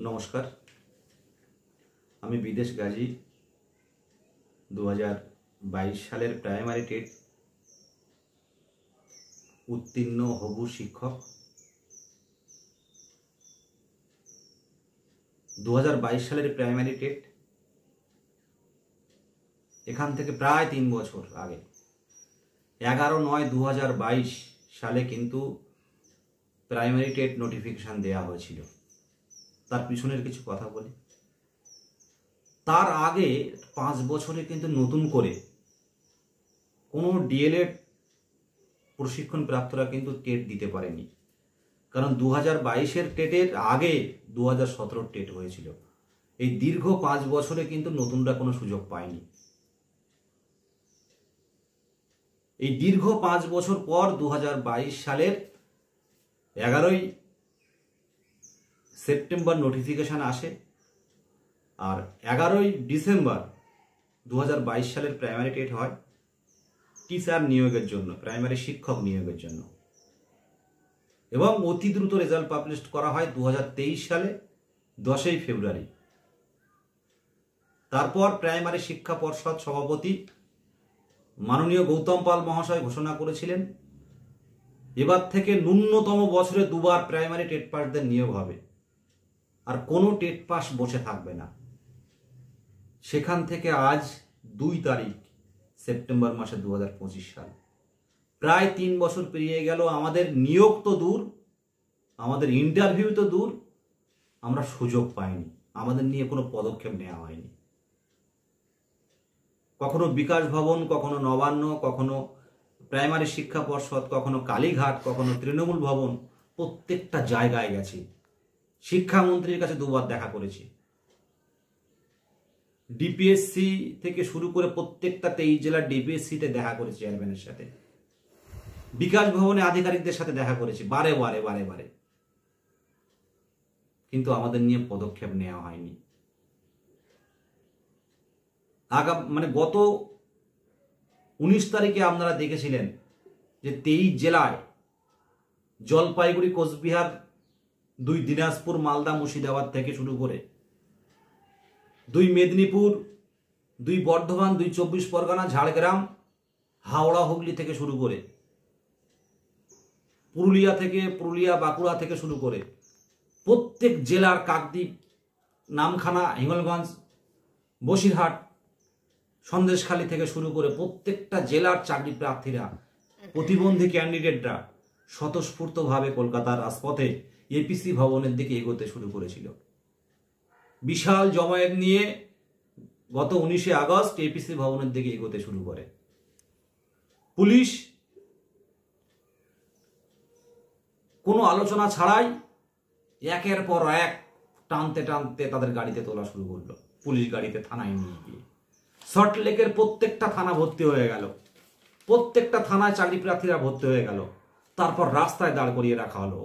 নমস্কার, আমি বিদেশ গাজী 2022 সালের প্রাইমারি টেট উত্তীর্ণ হবু শিক্ষক। 2022 সালের প্রাইমারি টেট এখান থেকে প্রায় 3 বছর আগে 11/9/2022 সালে কিন্তু প্রাইমারি টেট নোটিফিকেশন দেওয়া হয়েছিল। তার পিছনের কিছু কথা বলি। তার আগে 5 বছরে কিন্তু নতুন করে কোনো ডিএলএড প্রশিক্ষণ প্রাপ্তরা কিন্তু টেট দিতে পারেনি, কারণ 2022-এর টেটের আগে 2017 টেট হয়েছিল। এই দীর্ঘ 5 বছরে কিন্তু নতুনরা কোনো সুযোগ পায়নি। এই দীর্ঘ 5 বছর পর 2022 সালের 11ই সেপ্টেম্বর নোটিফিকেশন আসে, আর 11ই ডিসেম্বর 2022 সালের প্রাইমারি টেট হয় টিচার নিয়োগের জন্য, প্রাইমারি শিক্ষক নিয়োগের জন্য, এবং অতি দ্রুত রেজাল্ট পাবলিশ করা হয় 2023 সালে 10ই ফেব্রুয়ারি। তারপর প্রাইমারি শিক্ষা পর্ষদ সভাপতি মাননীয় গৌতম পাল মহাশয় ঘোষণা করেছিলেন এবার থেকে ন্যূনতম বছরে 2বার প্রাইমারি টেট পাসদের নিয়োগ হবে, আর কোনো টেট পাস বসে থাকবে না। সেখান থেকে আজ 2 তারিখ সেপ্টেম্বর মাসে 2025 সাল, প্রায় 3 বছর পেরিয়ে গেল। আমাদের নিয়োগ তো দূর, আমাদের ইন্টারভিউ তো দূর, আমরা সুযোগ পাইনি, আমাদের নিয়ে কোনো পদক্ষেপ নেওয়া হয়নি। কখনো বিকাশ ভবন, কখনো নবান্ন, কখনো প্রাইমারি শিক্ষা পর্ষদ, কখনো কালীঘাট, কখনো তৃণমূল ভবন, প্রত্যেকটা জায়গায় গেছি। শিক্ষামন্ত্রীর কাছে 2বার দেখা করেছি। ডিপিএসসি থেকে শুরু করে প্রত্যেকটা 23 জেলার ডিপিএসসিতে দেখা করেছি চেয়ারম্যানের সাথে। বিকাশ ভবনে আধিকারিকদের সাথে দেখা করেছি বারে বারে, কিন্তু আমাদের নিয়ে পদক্ষেপ নেওয়া হয়নি। গত 19 তারিখে আপনারা দেখেছিলেন যে 23 জেলায় জলপাইগুড়ি, কোচবিহার, 2 দিনাজপুর, মালদা, মুর্শিদাবাদ থেকে শুরু করে 2 মেদিনীপুর, 2 বর্ধমান, 2 24 পরগনা, ঝাড়গ্রাম, হাওড়া, হুগলি থেকে শুরু করে পুরুলিয়া, বাঁকুড়া থেকে শুরু করে প্রত্যেক জেলার কাকদ্বীপ, নামখানা, হিঙ্গলগঞ্জ, বসিরহাট, সন্দেশখালী থেকে শুরু করে প্রত্যেকটা জেলার চাকরি প্রার্থীরা, প্রতিবন্ধী ক্যান্ডিডেটরা স্বতঃস্ফূর্তভাবে কলকাতার রাজপথে এপিসি ভবনের দিকে এগোতে শুরু করেছিল। বিশাল জমায়েত নিয়ে গত 19শে আগস্ট এপিসি ভবনের দিকে এগোতে শুরু করে। পুলিশ কোনো আলোচনা ছাড়াই একের পর এক টানতে তাদের গাড়িতে তোলা শুরু করলো। পুলিশ গাড়িতে থানায় নিয়ে গিয়ে সল্টলেকের প্রত্যেকটা থানা ভর্তি হয়ে গেল, প্রত্যেকটা থানায় চাকরি প্রার্থীরা ভর্তি হয়ে গেল। তারপর রাস্তায় দাঁড় করিয়ে রাখা হলো।